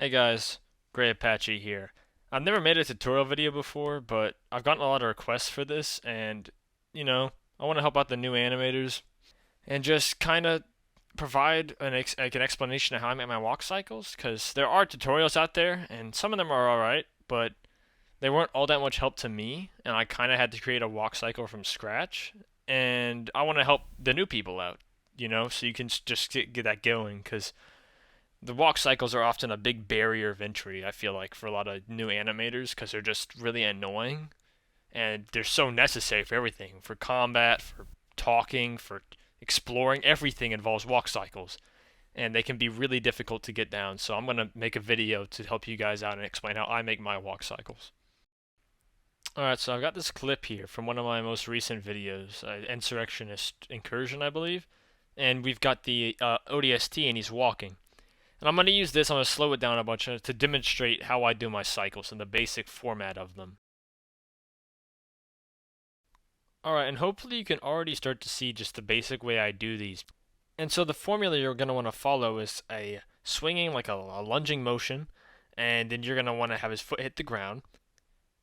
Hey guys, Gray Apache here. I've never made a tutorial video before, but I've gotten a lot of requests for this, and I want to help out the new animators and just kind of provide an explanation of how I make my walk cycles, because there are tutorials out there, and some of them are alright, but they weren't all that much help to me, and I kind of had to create a walk cycle from scratch, and I want to help the new people out, so you can just get that going, because the walk cycles are often a big barrier of entry, I feel like, for a lot of new animators because they're just really annoying and they're so necessary for everything, for combat, for talking, for exploring. Everything involves walk cycles and they can be really difficult to get down. So I'm going to make a video to help you guys out and explain how I make my walk cycles. Alright, so I've got this clip here from one of my most recent videos, Insurrectionist Incursion, I believe. And we've got the ODST and he's walking. And I'm going to use this, I'm going to slow it down a bunch to demonstrate how I do my cycles and the basic format of them. Alright, and hopefully you can already start to see just the basic way I do these. And so the formula you're going to want to follow is a swinging, like a lunging motion, and then you're going to want to have his foot hit the ground,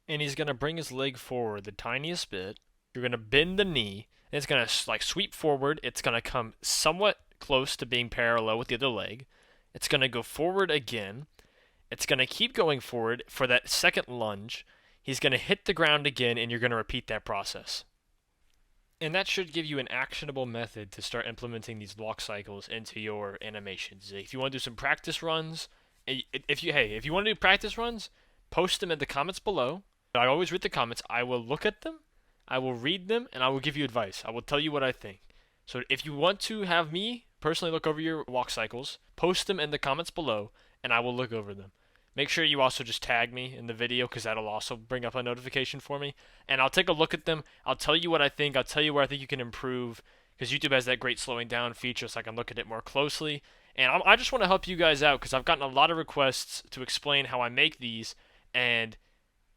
and he's going to bring his leg forward the tiniest bit. You're going to bend the knee, and it's going to like sweep forward. It's going to come somewhat close to being parallel with the other leg. It's going to go forward again. It's going to keep going forward for that second lunge. He's going to hit the ground again, and you're going to repeat that process. And that should give you an actionable method to start implementing these walk cycles into your animations. If you want to do some practice runs, if you want to do practice runs, post them in the comments below. I always read the comments. I will look at them, I will read them, and I will give you advice. I will tell you what I think. So if you want to have me personally look over your walk cycles, post them in the comments below, and I will look over them. Make sure you also just tag me in the video because that'll also bring up a notification for me. And I'll take a look at them. I'll tell you what I think. I'll tell you where I think you can improve because YouTube has that great slowing down feature so I can look at it more closely. And I just want to help you guys out because I've gotten a lot of requests to explain how I make these, and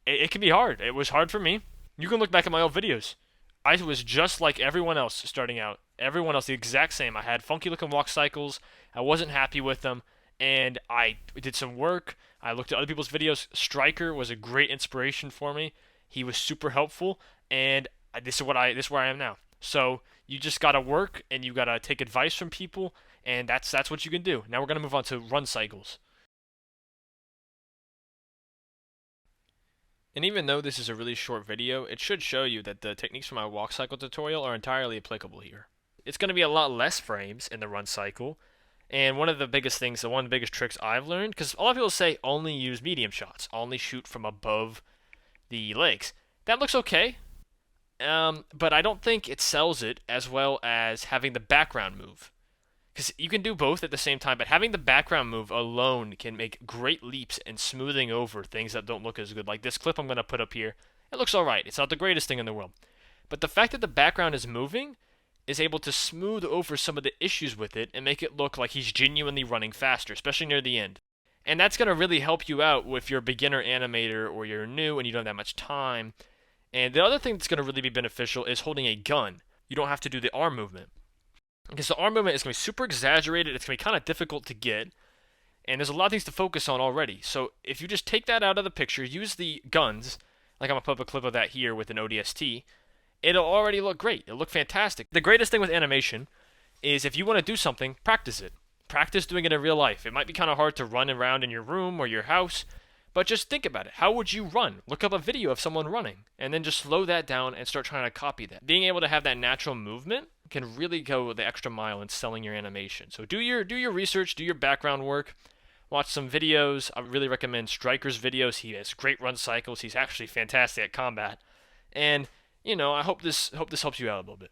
it can be hard. It was hard for me. You can look back at my old videos. I was just like everyone else starting out. Everyone else, the exact same. I had funky looking walk cycles. I wasn't happy with them, and I did some work. I looked at other people's videos. Striker was a great inspiration for me. He was super helpful, and this is where I am now. So you just gotta work, and you gotta take advice from people, and that's what you can do. Now we're gonna move on to run cycles. And even though this is a really short video, it should show you that the techniques from my walk cycle tutorial are entirely applicable here. It's going to be a lot less frames in the run cycle, and one of the biggest things, one of the biggest tricks I've learned, because a lot of people say only use medium shots, only shoot from above the legs. That looks okay, but I don't think it sells it as well as having the background move. Because you can do both at the same time, but having the background move alone can make great leaps in smoothing over things that don't look as good. Like this clip I'm going to put up here. It looks alright. It's not the greatest thing in the world. But the fact that the background is moving is able to smooth over some of the issues with it and make it look like he's genuinely running faster, especially near the end. And that's going to really help you out if you're a beginner animator or you're new and you don't have that much time. And the other thing that's going to really be beneficial is holding a gun. You don't have to do the arm movement. Because the arm movement is going to be super exaggerated, it's going to be kind of difficult to get, and there's a lot of things to focus on already. So if you just take that out of the picture, use the guns, like I'm going to put up a clip of that here with an ODST, it'll already look great. It'll look fantastic. The greatest thing with animation is if you want to do something, practice it. Practice doing it in real life. It might be kind of hard to run around in your room or your house, but just think about it. How would you run? Look up a video of someone running, and then just slow that down and start trying to copy that. Being able to have that natural movement can really go the extra mile in selling your animation. So do your research, do your background work, watch some videos. I really recommend Striker's videos. He has great run cycles. He's actually fantastic at combat. And I hope this helps you out a little bit.